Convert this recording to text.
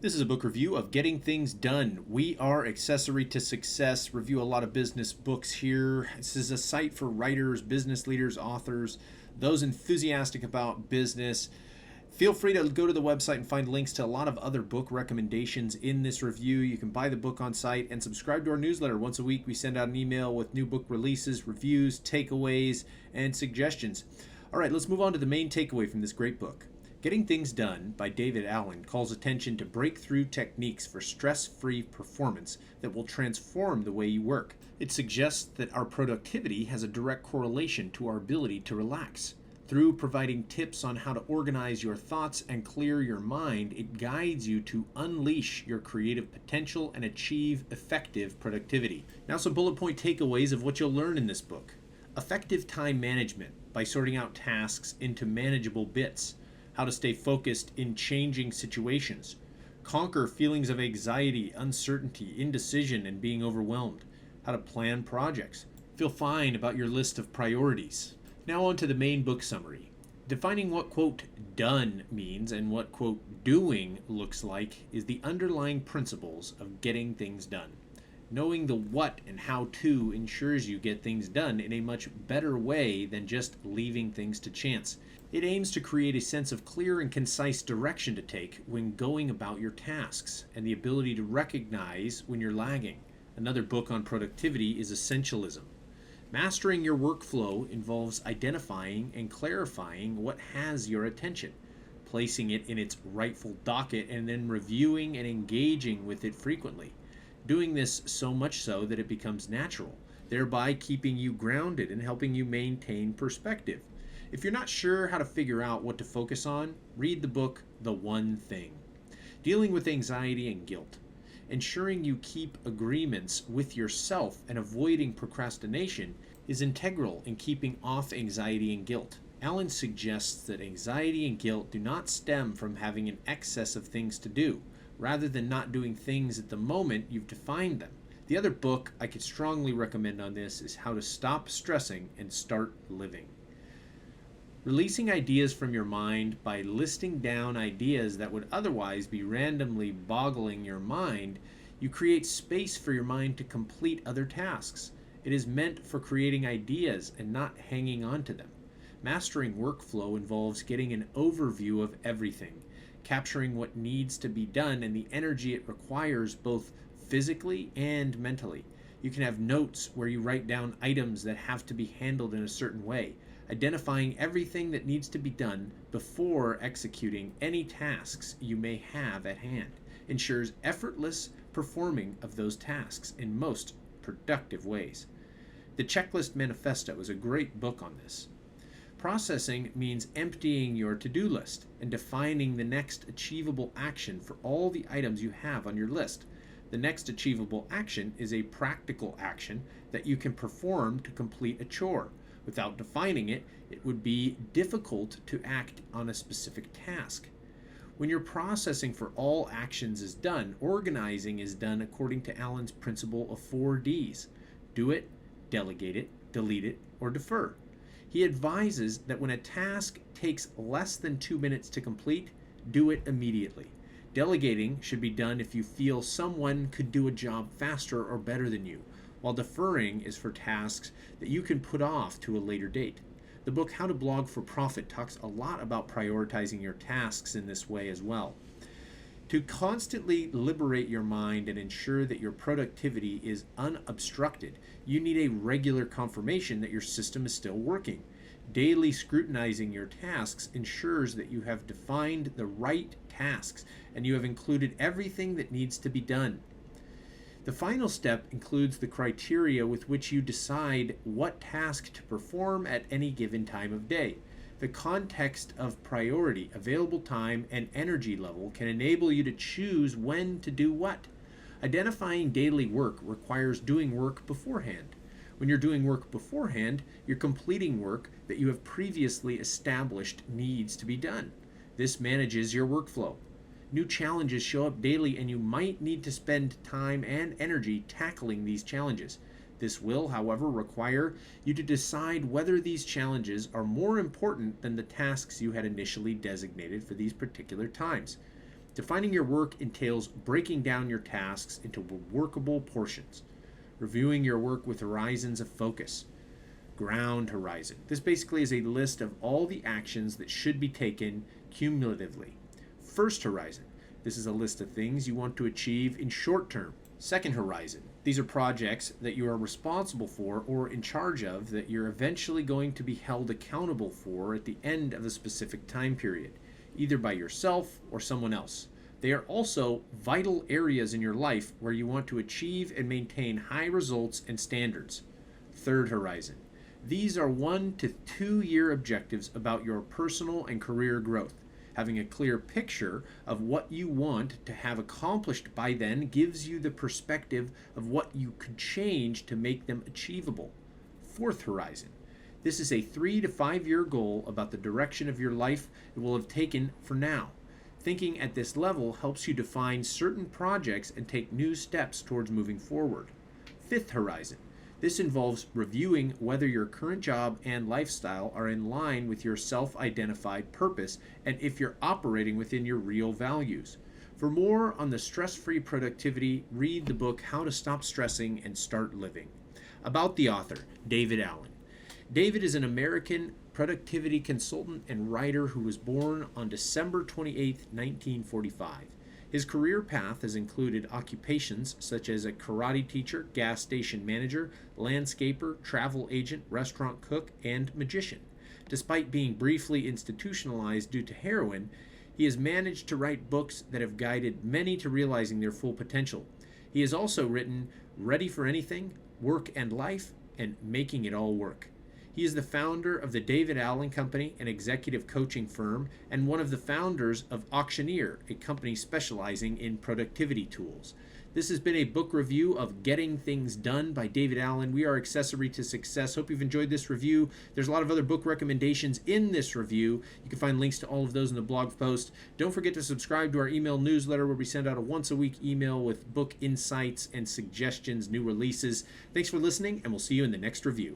This is a book review of Getting Things Done. We are Accessory to Success. Review a lot of business books here. This is a site for writers, business leaders, authors, those enthusiastic about business. Feel free to go to the website and find links to a lot of other book recommendations in this review. You can buy the book on site and subscribe to our newsletter. Once a week, we send out an email with new book releases, reviews, takeaways, and suggestions. All right, let's move on to the main takeaway from this great book. Getting Things Done by David Allen calls attention to breakthrough techniques for stress-free performance that will transform the way you work. It suggests that our productivity has a direct correlation to our ability to relax. Through providing tips on how to organize your thoughts and clear your mind, it guides you to unleash your creative potential and achieve effective productivity. Now, some bullet point takeaways of what you'll learn in this book. Effective time management by sorting out tasks into manageable bits. How to stay focused in changing situations. Conquer feelings of anxiety, uncertainty, indecision, and being overwhelmed. How to plan projects. Feel fine about your list of priorities. Now on to the main book summary. Defining what, quote, done means and what, quote, doing looks like is the underlying principles of getting things done. Knowing the what and how to ensures you get things done in a much better way than just leaving things to chance. It aims to create a sense of clear and concise direction to take when going about your tasks and the ability to recognize when you're lagging. Another book on productivity is Essentialism. Mastering your workflow involves identifying and clarifying what has your attention, placing it in its rightful docket, and then reviewing and engaging with it frequently. Doing this so much so that it becomes natural, thereby keeping you grounded and helping you maintain perspective. If you're not sure how to figure out what to focus on, read the book The One Thing. Dealing with anxiety and guilt. Ensuring you keep agreements with yourself and avoiding procrastination is integral in keeping off anxiety and guilt. Allen suggests that anxiety and guilt do not stem from having an excess of things to do, rather than not doing things at the moment you've defined them. The other book I could strongly recommend on this is How to Stop Stressing and Start Living. Releasing ideas from your mind by listing down ideas that would otherwise be randomly boggling your mind, you create space for your mind to complete other tasks. It is meant for creating ideas and not hanging on to them. Mastering workflow involves getting an overview of everything, capturing what needs to be done and the energy it requires both physically and mentally. You can have notes where you write down items that have to be handled in a certain way. Identifying everything that needs to be done before executing any tasks you may have at hand ensures effortless performing of those tasks in most productive ways. The Checklist Manifesto is a great book on this. Processing means emptying your to-do list and defining the next achievable action for all the items you have on your list. The next achievable action is a practical action that you can perform to complete a chore. Without defining it, it would be difficult to act on a specific task. When your processing for all actions is done, organizing is done according to Allen's principle of 4 Ds. Do it, delegate it, delete it, or defer. He advises that when a task takes less than 2 minutes to complete, do it immediately. Delegating should be done if you feel someone could do a job faster or better than you, while deferring is for tasks that you can put off to a later date. The book How to Blog for Profit talks a lot about prioritizing your tasks in this way as well. To constantly liberate your mind and ensure that your productivity is unobstructed, you need a regular confirmation that your system is still working. Daily scrutinizing your tasks ensures that you have defined the right tasks and you have included everything that needs to be done. The final step includes the criteria with which you decide what task to perform at any given time of day. The context of priority, available time, and energy level can enable you to choose when to do what. Identifying daily work requires doing work beforehand. When you're doing work beforehand, you're completing work that you have previously established needs to be done. This manages your workflow. New challenges show up daily and you might need to spend time and energy tackling these challenges. This will, however, require you to decide whether these challenges are more important than the tasks you had initially designated for these particular times. Defining your work entails breaking down your tasks into workable portions. Reviewing your work with horizons of focus. Ground horizon. This basically is a list of all the actions that should be taken cumulatively. First horizon. This is a list of things you want to achieve in short term. Second horizon. These are projects that you are responsible for or in charge of that you're eventually going to be held accountable for at the end of a specific time period, either by yourself or someone else. They are also vital areas in your life where you want to achieve and maintain high results and standards. Third horizon. These are 1 to 2 year objectives about your personal and career growth. Having a clear picture of what you want to have accomplished by then gives you the perspective of what you could change to make them achievable. Fourth horizon. This is a 3 to 5 year goal about the direction of your life it will have taken for now. Thinking at this level helps you define certain projects and take new steps towards moving forward. Fifth horizon. This involves reviewing whether your current job and lifestyle are in line with your self-identified purpose and if you're operating within your real values. For more on the stress-free productivity, read the book How to Stop Stressing and Start Living. About the author, David Allen. David is an American productivity consultant and writer who was born on December 28, 1945. His career path has included occupations such as a karate teacher, gas station manager, landscaper, travel agent, restaurant cook, and magician. Despite being briefly institutionalized due to heroin, he has managed to write books that have guided many to realizing their full potential. He has also written Ready for Anything, Work and Life, and Making It All Work. He is the founder of the David Allen Company, an executive coaching firm, and one of the founders of Auctioneer, a company specializing in productivity tools. This has been a book review of Getting Things Done by David Allen. We are Accessory to Success. Hope you've enjoyed this review. There's a lot of other book recommendations in this review. You can find links to all of those in the blog post. Don't forget to subscribe to our email newsletter where we send out a once-a-week email with book insights and suggestions, new releases. Thanks for listening, and we'll see you in the next review.